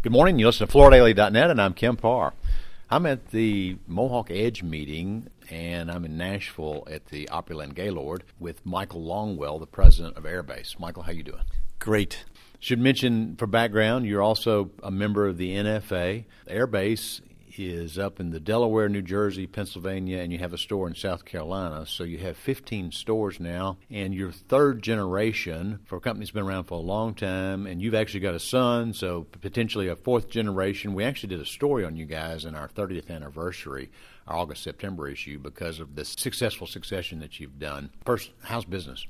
Good morning. You listen to FloorDaily.net, and I'm Kemp Harr. I'm at the Mohawk Edge meeting, and I'm in Nashville at the Opryland Gaylord with Michael Longwill, the president of Airbase. Michael, how you doing? Great. Should mention for background, you're also a member of the NFA. Airbase is up in the Delaware, New Jersey, Pennsylvania, and you have a store in South Carolina. So you have 15 stores now, and you're third generation for a company that's been around for a long time, and you've actually got a son, so potentially a fourth generation. We actually did a story on you guys in our 30th anniversary, our August-September issue, because of the successful succession that you've done. First, how's business?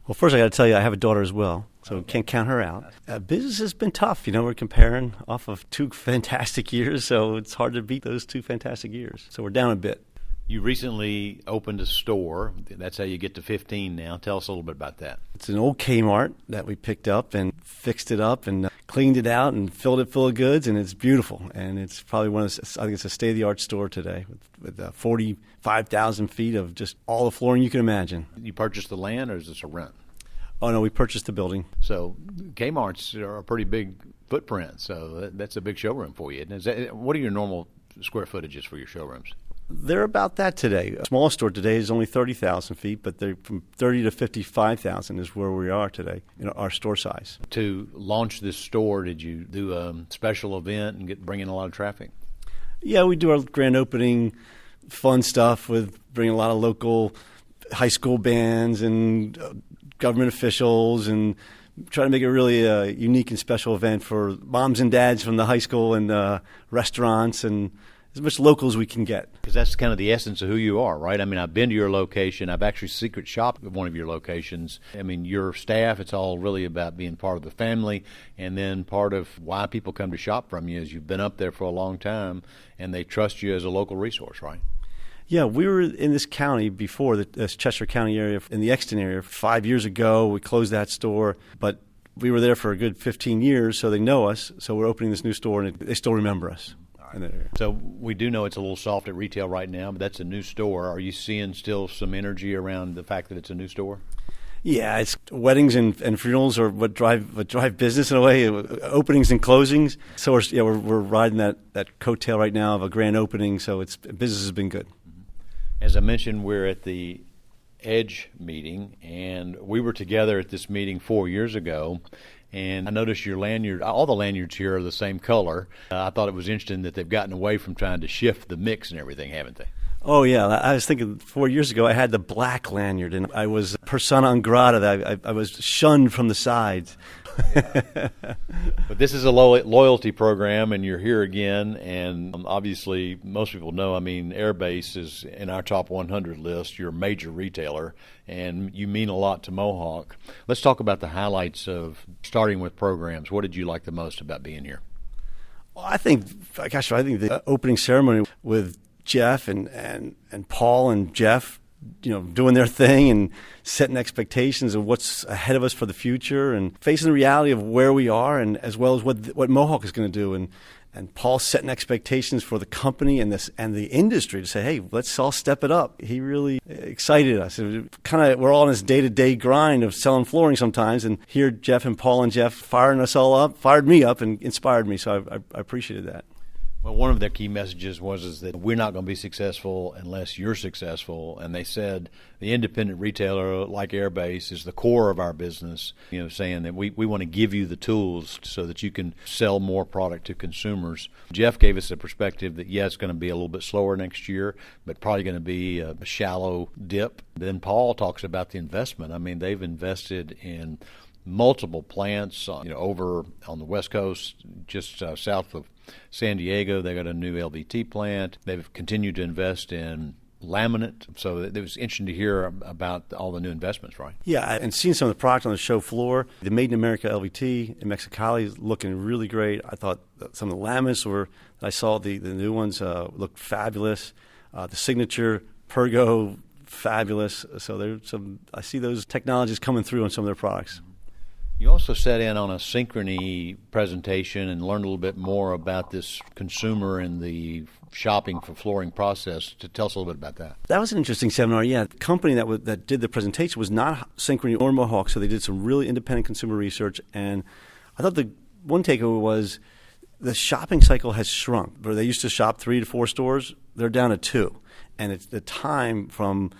Well, first I got to tell you, I have a daughter as well, so can't count her out. Business has been tough. You know, we're comparing off of two fantastic years, so it's hard to beat those two fantastic years. So we're down a bit. You recently opened a store. That's how you get to 15 now. Tell us a little bit about that. It's an old Kmart that we picked up and fixed it up and cleaned it out and filled it full of goods, and it's beautiful. And it's probably I think it's a state-of-the-art store today with 45,000 feet of just all the flooring you can imagine. You purchased the land, or is this a rent? Oh, no, we purchased the building. So Kmart's are a pretty big footprint, so that's a big showroom for you. What are your normal square footages for your showrooms? They're about that today. A small store today is only 30,000 feet, but they're from 30 to 55,000 is where we are today, our store size. To launch this store, did you do a special event and bring in a lot of traffic? Yeah, we do our grand opening, fun stuff with bringing a lot of local high school bands and government officials, and try to make it really a unique and special event for moms and dads from the high school and restaurants and as much local as we can get. Because that's kind of the essence of who you are, right? I mean, I've been to your location. I've actually secret shopped at one of your locations. I mean, your staff, it's all really about being part of the family, and then part of why people come to shop from you is you've been up there for a long time, and they trust you as a local resource, right? Yeah, we were in this county before, this Chester County area, in the Exton area. 5 years ago, we closed that store, but we were there for a good 15 years, so they know us. So we're opening this new store, and they still remember us. In that area. So we do know it's a little soft at retail right now, but that's a new store. Are you seeing still some energy around the fact that it's a new store? Yeah, it's weddings and funerals are what drive business in a way, openings and closings. So we're riding that coattail right now of a grand opening, so business has been good. As I mentioned, we're at the Edge meeting, and we were together at this meeting 4 years ago, and I noticed your lanyard, all the lanyards here are the same color. I thought it was interesting that they've gotten away from trying to shift the mix and everything, haven't they? Oh, yeah. I was thinking 4 years ago I had the black lanyard, and I was persona non grata. I was shunned from the sides. But this is a loyalty program, and you're here again, and obviously most people know, I mean, Airbase is in our top 100 list. You're a major retailer, and you mean a lot to Mohawk. Let's talk about the highlights of starting with programs. What did you like the most about being here? Well, I think the opening ceremony with Jeff and Paul and Jeff, doing their thing and setting expectations of what's ahead of us for the future and facing the reality of where we are, and as well as what Mohawk is going to do. And Paul setting expectations for the company and the industry to say, hey, let's all step it up. He really excited us. We're all in this day-to-day grind of selling flooring sometimes, and here Jeff and Paul and Jeff firing us all up, fired me up and inspired me, so I appreciated that. Well, one of their key messages was that we're not going to be successful unless you're successful. And they said the independent retailer like Airbase is the core of our business, saying that we want to give you the tools so that you can sell more product to consumers. Jeff gave us a perspective that, it's going to be a little bit slower next year, but probably going to be a shallow dip. Then Paul talks about the investment. I mean, they've invested in multiple plants, over on the West Coast, just south of San Diego. They got a new LVT plant. They've continued to invest in laminate. So it was interesting to hear about all the new investments, right? Yeah, and seeing some of the product on the show floor, the Made in America LVT in Mexicali is looking really great. I thought some of the laminates I saw the new ones looked fabulous. The Signature Pergo, fabulous. So I see those technologies coming through on some of their products. You also sat in on a Synchrony presentation and learned a little bit more about this consumer and the shopping for flooring process. To tell us a little bit about that. That was an interesting seminar. Yeah, the company that did the presentation was not Synchrony or Mohawk, so they did some really independent consumer research. And I thought the one takeaway was the shopping cycle has shrunk. Where they used to shop 3 to 4 stores, they're down to 2. And it's the time from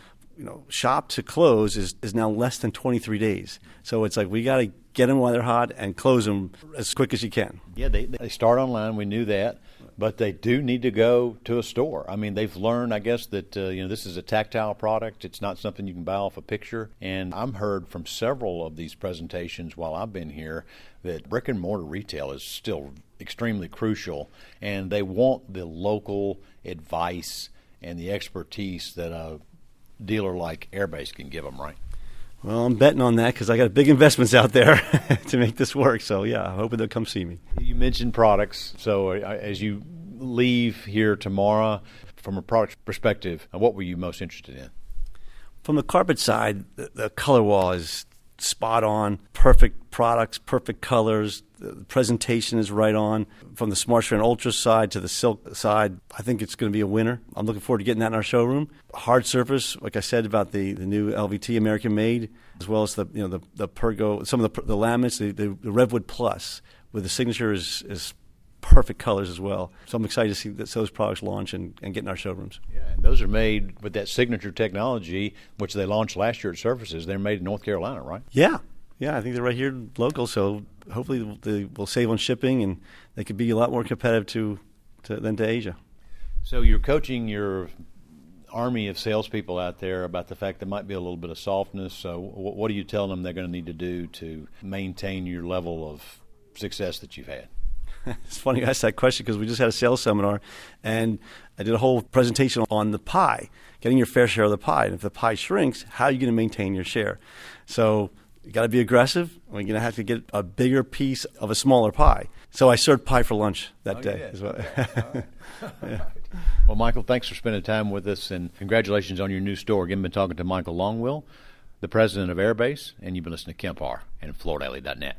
shop to close is now less than 23 days. So it's like we got to get them while they're hot and close them as quick as you can. Yeah, they start online. We knew that. But they do need to go to a store. I mean, they've learned, I guess, that this is a tactile product. It's not something you can buy off a picture. And I've heard from several of these presentations while I've been here that brick and mortar retail is still extremely crucial, and they want the local advice and the expertise that a dealer like Airbase can give them, right? Well, I'm betting on that because I got big investments out there to make this work. So, yeah, I'm hoping they'll come see me. You mentioned products. So as you leave here tomorrow, from a product perspective, what were you most interested in? From the carpet side, the color wall is spot on. Perfect products, perfect colors. The presentation is right on. From the Smart Strand Ultra side to the Silk side, I think it's going to be a winner. I'm looking forward to getting that in our showroom. Hard surface, like I said about the new LVT American made, as well as the Pergo, some of the laminates, the Redwood Plus with the signature is perfect colors as well. So I'm excited to see those products launch and get in our showrooms. Yeah, and those are made with that signature technology, which they launched last year at Surfaces. They're made in North Carolina, right? Yeah, I think they're right here local, so hopefully they will save on shipping and they could be a lot more competitive than to Asia. So you're coaching your army of salespeople out there about the fact there might be a little bit of softness. So what are you telling them they're going to need to do to maintain your level of success that you've had? It's funny you asked that question because we just had a sales seminar and I did a whole presentation on the pie, getting your fair share of the pie. And if the pie shrinks, how are you going to maintain your share? So you got to be aggressive. We're going to have to get a bigger piece of a smaller pie. So I served pie for lunch that day as well. Right. Yeah. Well, Michael, thanks for spending time with us, and congratulations on your new store. Again, been talking to Michael Longwill, the president of Airbase, and you've been listening to Kemp Harr and FloorDaily.net.